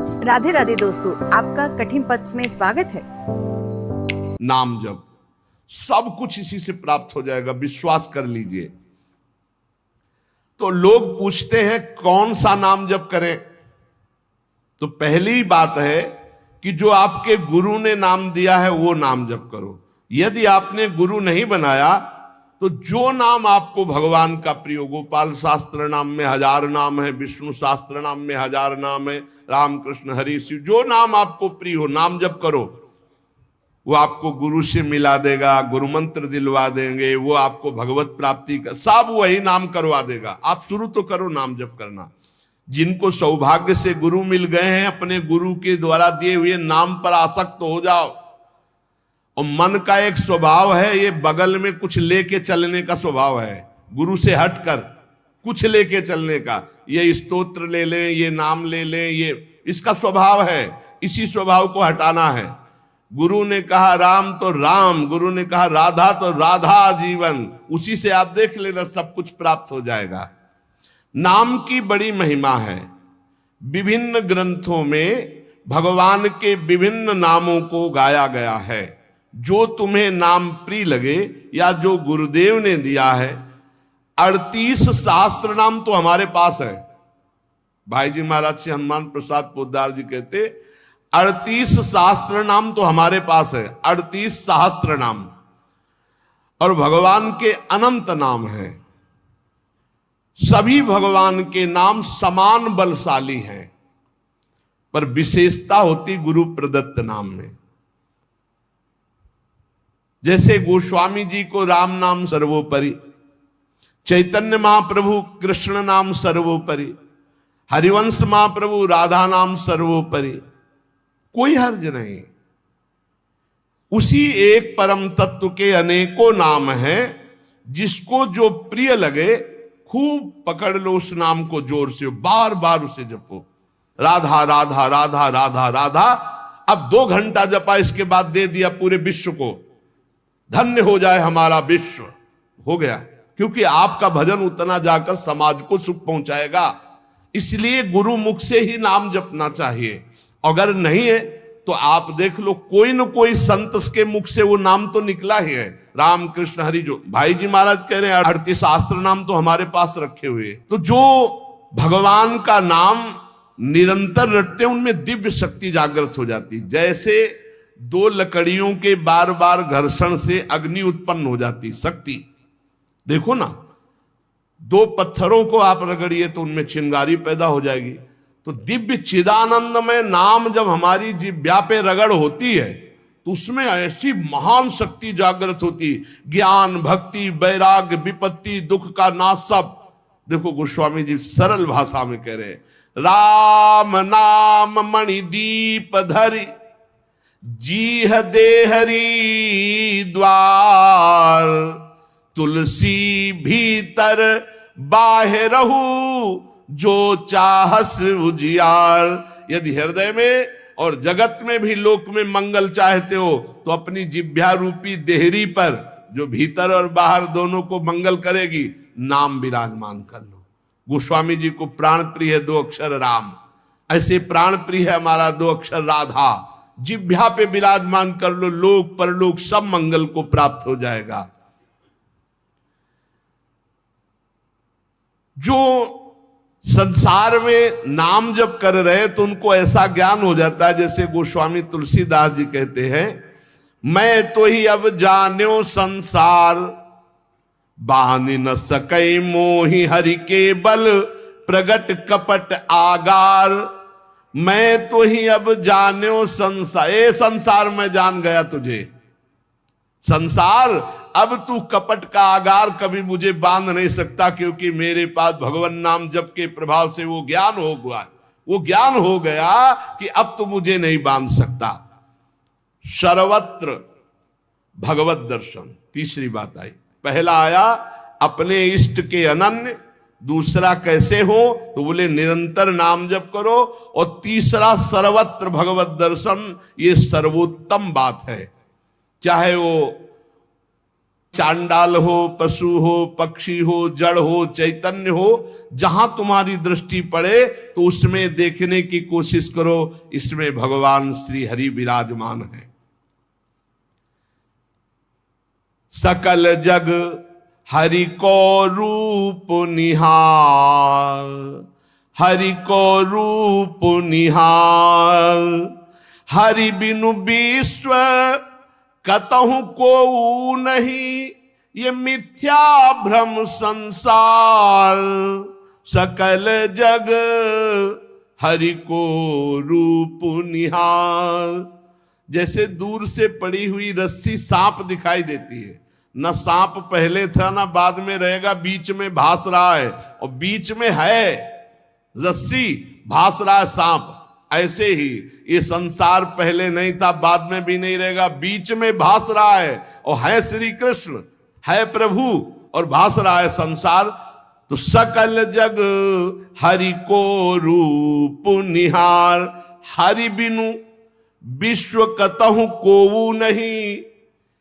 राधे राधे दोस्तों, आपका कठिन पथ में स्वागत है। नाम जप सब कुछ इसी से प्राप्त हो जाएगा, विश्वास कर लीजिए। तो लोग पूछते हैं कौन सा नाम जप करें, तो पहली बात है कि जो आपके गुरु ने नाम दिया है वो नाम जप करो। यदि आपने गुरु नहीं बनाया तो जो नाम आपको भगवान का प्रिय, गोपाल शास्त्र नाम में 1000 नाम है, विष्णु शास्त्र नाम में 1000 नाम है, राम कृष्ण हरि शिव, जो नाम आपको प्रिय हो नाम जप करो। वो आपको गुरु से मिला देगा, गुरु मंत्र दिलवा देंगे, वो आपको भगवत प्राप्ति का सब वही नाम करवा देगा। आप शुरू तो करो नाम जप करना। जिनको सौभाग्य से गुरु मिल गए हैं, अपने गुरु के द्वारा दिए हुए नाम पर आसक्त हो जाओ। और मन का एक स्वभाव है, ये बगल में कुछ लेके चलने का स्वभाव है, गुरु से हटकर कुछ लेके चलने का। ये स्तोत्र ले लें, ये नाम ले लें, ये इसका स्वभाव है। इसी स्वभाव को हटाना है। गुरु ने कहा राम तो राम, गुरु ने कहा राधा तो राधा जीवन, उसी से आप देख लेना सब कुछ प्राप्त हो जाएगा। नाम की बड़ी महिमा है। विभिन्न ग्रंथों में भगवान के विभिन्न नामों को गाया गया है। जो तुम्हें नाम प्रिय लगे या जो गुरुदेव ने दिया है। 38 शास्त्र नाम तो हमारे पास है। भाई जी महाराज से हनुमान प्रसाद पोद्दार जी कहते 38 शास्त्र नाम तो हमारे पास है, 38 सहस्त्र नाम। और भगवान के अनंत नाम हैं। सभी भगवान के नाम समान बलशाली हैं, पर विशेषता होती गुरु प्रदत्त नाम में। जैसे गोस्वामी जी को राम नाम सर्वोपरि, चैतन्य महाप्रभु कृष्ण नाम सर्वोपरि, हरिवंश महाप्रभु राधा नाम सर्वोपरि, कोई हर्ज नहीं। उसी एक परम तत्व के अनेकों नाम हैं। जिसको जो प्रिय लगे खूब पकड़ लो उस नाम को, जोर से बार बार उसे जपो। राधा राधा राधा राधा राधा। अब 2 घंटा जपा, इसके बाद दे दिया पूरे विश्व को, धन्य हो जाए हमारा विश्व, हो गया। क्योंकि आपका भजन उतना जाकर समाज को सुख पहुंचाएगा। इसलिए गुरु मुख से ही नाम जपना चाहिए। अगर नहीं है तो आप देख लो, कोई न कोई संत के मुख से वो नाम तो निकला ही है। राम कृष्ण हरि, जो भाई जी महाराज कह रहे हैं 38 शास्त्र नाम तो हमारे पास रखे हुए। तो जो भगवान का नाम निरंतर रटते हैं उनमें दिव्य शक्ति जागृत हो जाती। जैसे 2 लकड़ियों के बार बार घर्षण से अग्नि उत्पन्न हो जाती, शक्ति देखो ना। 2 पत्थरों को आप रगड़िए तो उनमें चिंगारी पैदा हो जाएगी। तो दिव्य चिदानंद में नाम जब हमारी जिह्वा पे रगड़ होती है तो उसमें ऐसी महान शक्ति जागृत होती। ज्ञान भक्ति वैराग्य विपत्ति दुख का नाश सब। देखो गोस्वामी जी सरल भाषा में कह रहे हैं, राम नाम मणिदीप धरि जीह देहरी द्वार, तुलसी भीतर बाहरहु जो चाहस उजियार। यदि हृदय में और जगत में भी लोक में मंगल चाहते हो तो अपनी जिह्वा रूपी देहरी पर, जो भीतर और बाहर दोनों को मंगल करेगी, नाम विराजमान कर लो। गोस्वामी जी को प्राण प्रिय है 2 अक्षर राम, ऐसे प्राण प्रिय है हमारा 2 अक्षर राधा। जिह्वा पे विराजमान कर लो, लोक परलोक सब मंगल को प्राप्त हो जाएगा। जो संसार में नाम जब कर रहे तो उनको ऐसा ज्ञान हो जाता है, जैसे गोस्वामी तुलसीदास जी कहते हैं, मैं तो ही अब जान्यो संसार, बानी न सकै मोहि हरि के बल, प्रगट कपट आगार। मैं तो ही अब जान्यो संसार, ए संसार मैं जान गया तुझे। संसार अब तू कपट का आगार कभी मुझे बांध नहीं सकता, क्योंकि मेरे पास भगवान नाम जप के प्रभाव से वो ज्ञान हो गया। वो ज्ञान हो गया कि अब तो मुझे नहीं बांध सकता। सर्वत्र भगवत दर्शन, तीसरी बात आई। पहला आया अपने इष्ट के अनन्य, दूसरा कैसे हो तो बोले निरंतर नाम जप करो, और तीसरा सर्वत्र भगवत दर्शन। ये सर्वोत्तम बात है। चाहे वो चांडाल हो, पशु हो, पक्षी हो, जड़ हो, चैतन्य हो, जहां तुम्हारी दृष्टि पड़े तो उसमें देखने की कोशिश करो। इसमें भगवान श्री हरि विराजमान है। सकल जग हरि को रूप निहार, हरि को रूप निहार, हरि बिनु विश्व कतहु को नहीं, ये मिथ्या भ्रम संसार। सकल जग हरि को रूप निहार। जैसे दूर से पड़ी हुई रस्सी सांप दिखाई देती है, न सांप पहले था ना बाद में रहेगा, बीच में भास रहा है, और बीच में है रस्सी, भास रहा है सांप। ऐसे ही ये संसार पहले नहीं था, बाद में भी नहीं रहेगा, बीच में भास रहा है, और है श्री कृष्ण, है प्रभु, और भास रहा है संसार। तो सकल जग हरि को रूप निहार, हरि बिनु विश्व कतहु कोऊ नहीं,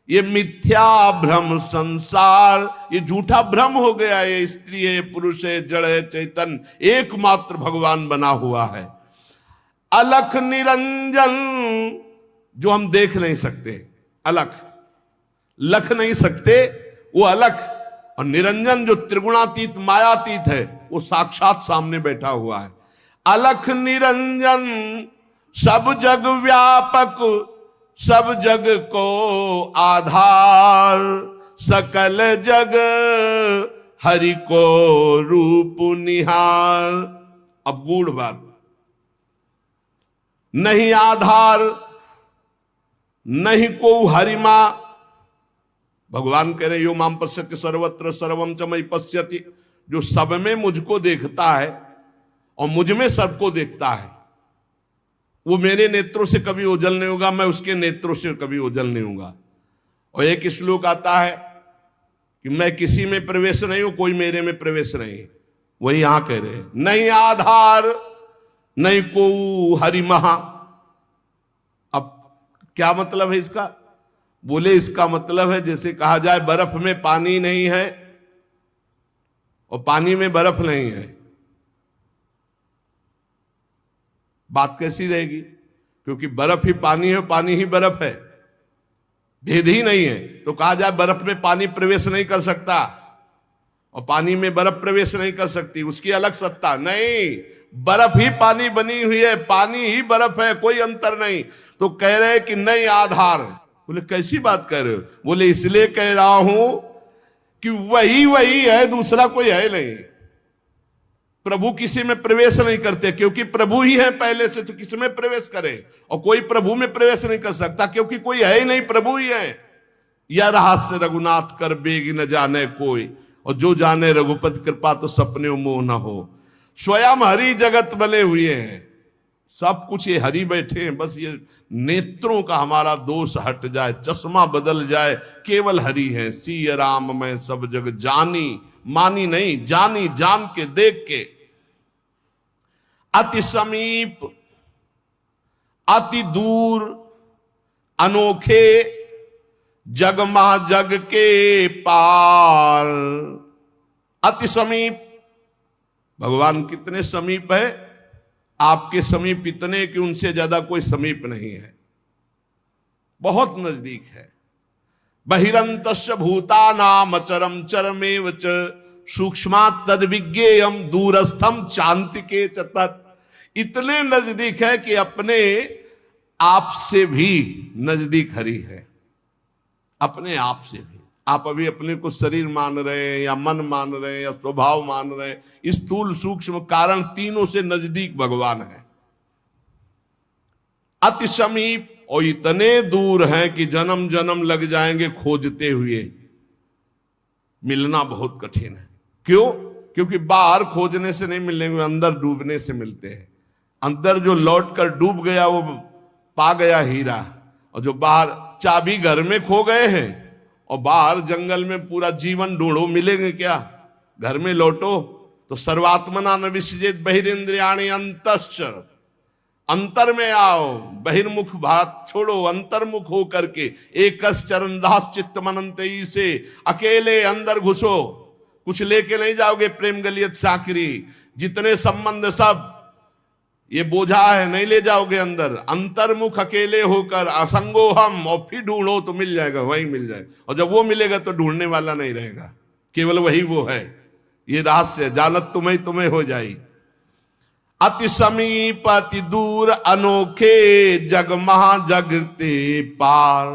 ये मिथ्या भ्रम संसार। ये झूठा भ्रम हो गया, ये स्त्री है, पुरुष है, जड़ है, चैतन्य एकमात्र भगवान बना हुआ है। अलख निरंजन, जो हम देख नहीं सकते, अलख, लख नहीं सकते, वो अलख, और निरंजन जो त्रिगुणातीत मायातीत है, वो साक्षात सामने बैठा हुआ है। अलख निरंजन सब जग व्यापक, सब जग को आधार, सकल जग हरि को रूप निहार। अब गूढ़ बात, नहीं आधार नहीं को हरिमा। भगवान कह रहे यो माम पश्यति सर्वत्र सर्वम च मयि पश्यति, जो सब में मुझको देखता है और मुझ में सबको देखता है, वो मेरे नेत्रों से कभी ओझल नहीं होगा, मैं उसके नेत्रों से कभी ओझल नहीं होगा। और एक श्लोक आता है कि मैं किसी में प्रवेश नहीं हूं, कोई मेरे में प्रवेश नहीं। वही यहां कह रहे हैं, नहीं आधार नहीं को हरि महा। अब क्या मतलब है इसका? बोले इसका मतलब है जैसे कहा जाए बर्फ में पानी नहीं है और पानी में बर्फ नहीं है, बात कैसी रहेगी? क्योंकि बर्फ ही पानी है, पानी ही बर्फ है, भेद ही नहीं है। तो कहा जाए बर्फ में पानी प्रवेश नहीं कर सकता और पानी में बर्फ प्रवेश नहीं कर सकती, उसकी अलग सत्ता नहीं। बर्फ ही पानी बनी हुई है, पानी ही बर्फ है, कोई अंतर नहीं। तो कह रहे कि नहीं आधार। बोले कैसी बात कर रहे हो? बोले इसलिए कह रहा हूं कि वही वही है, दूसरा कोई है नहीं। प्रभु किसी में प्रवेश नहीं करते, क्योंकि प्रभु ही है पहले से, तो किसी में प्रवेश करे? और कोई प्रभु में प्रवेश नहीं कर सकता, क्योंकि कोई है ही नहीं, प्रभु ही है। या रहस्य रघुनाथ कर बेग न जाने कोई, और जो जाने रघुपति कृपा तो सपने मोह न हो। स्वयं हरि जगत बने हुए हैं, सब कुछ ये हरि बैठे हैं। बस ये नेत्रों का हमारा दोष हट जाए, चश्मा बदल जाए, केवल हरि है। सिय राम मैं सब जग जानी, मानी नहीं, जानी, जान के, देख के। अति समीप, अति दूर, अनोखे, जग मा जग के पार। अति समीप, भगवान कितने समीप है? आपके समीप इतने कि उनसे ज्यादा कोई समीप नहीं है, बहुत नजदीक है। बहिरंतस्य भूतानाम अचरम चरमेव च सूक्ष्मात् तद विज्ञेयम दूरस्थम चान्तिके च तत्। इतने नजदीक है कि अपने आप से भी नजदीक हरि है, अपने आप से भी। आप अभी अपने को शरीर मान रहे हैं या मन मान रहे हैं या स्वभाव मान रहे हैं, स्थूल सूक्ष्म कारण तीनों से नजदीक भगवान है। अति समीप, और इतने दूर हैं कि जन्म जन्म लग जाएंगे खोजते हुए, मिलना बहुत कठिन है। क्यों? क्योंकि बाहर खोजने से नहीं मिलेंगे, अंदर डूबने से मिलते हैं। अंदर जो लौट कर डूब गया वो पा गया हीरा, और जो बाहर चाबी घर में खो गए हैं और बाहर जंगल में पूरा जीवन ढूंढो, मिलेंगे क्या? घर में लौटो तो सर्वात्मना न विसृजेत बहिरेंद्रियाणि अंतश्च। अंतर में आओ, बहिर्मुख बात छोड़ो, अंतर्मुख हो करके एकस चरण दास चित्त मनंतई से अकेले अंदर घुसो। कुछ लेके नहीं जाओगे प्रेम गलियत साकरी, जितने संबंध सब ये बोझा है नहीं ले जाओगे अंदर। अंतर्मुख अकेले होकर असंगो हम, और फिर ढूंढो तो मिल जाएगा, वही मिल जाएगा। और जब वो मिलेगा तो ढूंढने वाला नहीं रहेगा, केवल वही वो है। ये रहस्य जानत तुम्हें तुम्हें हो जाई। अति समीप अति दूर अनोखे, जग महा जगते पार,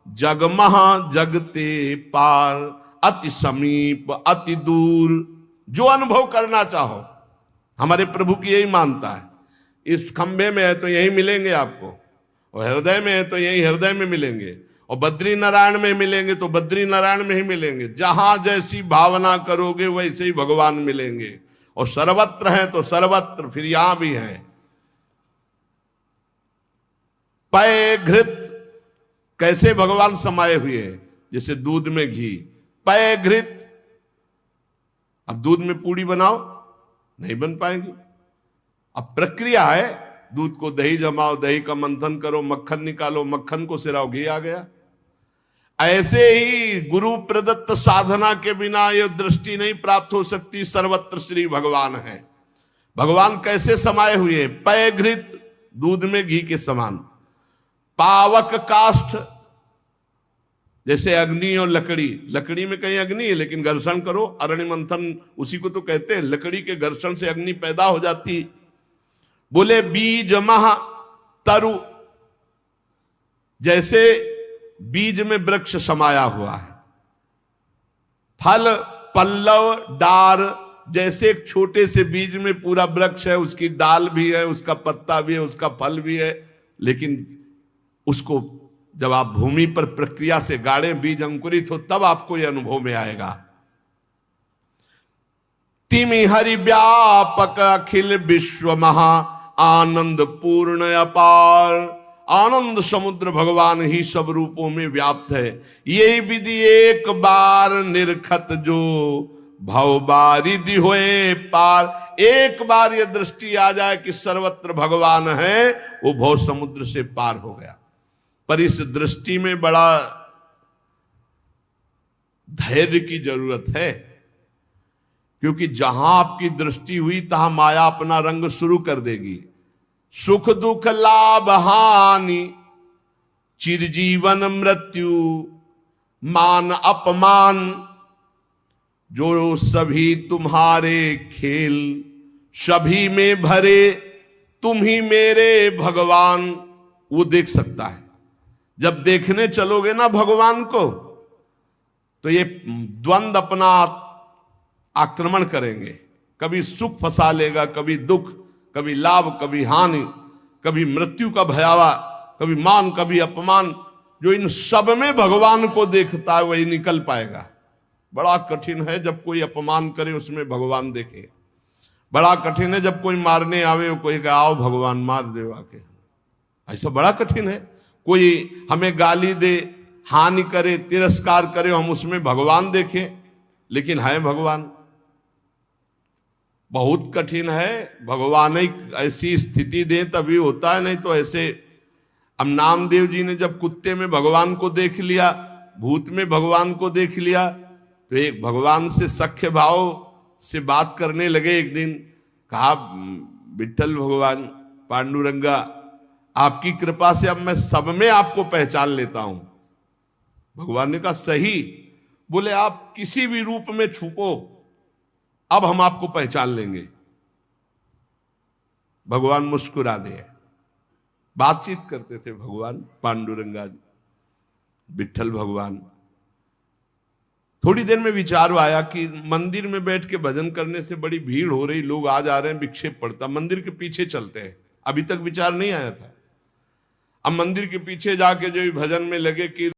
जग महा जगते पार। अति समीप अति दूर, जो अनुभव करना चाहो हमारे प्रभु की यही मानता है। इस खंभे में है तो यही मिलेंगे आपको, और हृदय में है तो यही हृदय में मिलेंगे, और बद्री नारायण में मिलेंगे तो बद्री नारायण में ही मिलेंगे। जहां जैसी भावना करोगे वैसे ही भगवान मिलेंगे। और सर्वत्र है तो सर्वत्र फिर यहां भी है। पय घृत, कैसे भगवान समाये हुए हैं, जैसे दूध में घी। पय घृत, अब दूध में पूड़ी बनाओ नहीं बन पाएगी। अब प्रक्रिया है, दूध को दही जमाओ, दही का मंथन करो, मक्खन निकालो, मक्खन को सिराओ, घी आ गया। ऐसे ही गुरु प्रदत्त साधना के बिना यह दृष्टि नहीं प्राप्त हो सकती। सर्वत्र श्री भगवान है। भगवान कैसे समाये हुए? पय घृत, दूध में घी के समान। पावक काष्ठ, जैसे अग्नि और लकड़ी। लकड़ी में कहीं अग्नि है लेकिन घर्षण करो, अरण्य मंथन उसी को तो कहते हैं। लकड़ी के घर्षण से अग्नि पैदा हो जाती। बोले बीज महा तरु, जैसे बीज में वृक्ष समाया हुआ है। फल पल्लव डार, जैसे एक छोटे से बीज में पूरा वृक्ष है, उसकी डाल भी है, उसका पत्ता भी है, उसका फल भी है। लेकिन उसको जब आप भूमि पर प्रक्रिया से गाड़े, बीज अंकुरित हो, तब आपको यह अनुभव में आएगा। तिमि हरि व्यापक अखिल विश्व महा, आनंद पूर्ण अपार। आनंद समुद्र भगवान ही सब रूपों में व्याप्त है। यही विधि एक बार निरखत जो, भव बारिधि होए पार। एक बार यह दृष्टि आ जाए कि सर्वत्र भगवान है, वो भव समुद्र से पार हो गया। पर इस दृष्टि में बड़ा धैर्य की जरूरत है, क्योंकि जहां आपकी दृष्टि हुई तहां माया अपना रंग शुरू कर देगी। सुख दुख लाभ हानि, चिरजीवन मृत्यु, मान अपमान, जो सभी तुम्हारे खेल, सभी में भरे तुम ही मेरे भगवान, वो देख सकता है। जब देखने चलोगे ना भगवान को, तो ये द्वंद अपना आक्रमण करेंगे। कभी सुख फंसा लेगा, कभी दुख, कभी लाभ, कभी हानि, कभी मृत्यु का भयावा, कभी मान, कभी अपमान। जो इन सब में भगवान को देखता है वही निकल पाएगा। बड़ा कठिन है जब कोई अपमान करे उसमें भगवान देखे। बड़ा कठिन है जब कोई मारने आवे, कोई कहे आओ भगवान मार दे आके। ऐसा बड़ा कठिन है। कोई हमें गाली दे, हानि करे, तिरस्कार करे, हम उसमें भगवान देखें, लेकिन है भगवान। बहुत कठिन है। भगवान ही ऐसी स्थिति दे तभी होता है, नहीं तो ऐसे। अब नामदेव जी ने जब कुत्ते में भगवान को देख लिया, भूत में भगवान को देख लिया, तो एक भगवान से सख्य भाव से बात करने लगे। एक दिन कहा, विठ्ठल भगवान, पांडुरंगा, आपकी कृपा से अब मैं सब में आपको पहचान लेता हूं। भगवान ने कहा सही। बोले आप किसी भी रूप में छुपो, अब हम आपको पहचान लेंगे। भगवान मुस्कुरा दे। बातचीत करते थे भगवान पांडुरंगा जी, विठ्ठल भगवान। थोड़ी देर में विचार आया कि मंदिर में बैठ के भजन करने से बड़ी भीड़ हो रही, लोग आ जा रहे हैं, विक्षेप पड़ता, मंदिर के पीछे चलते हैं। अभी तक विचार नहीं आया था। अब मंदिर के पीछे जाके जो भजन में लगे कि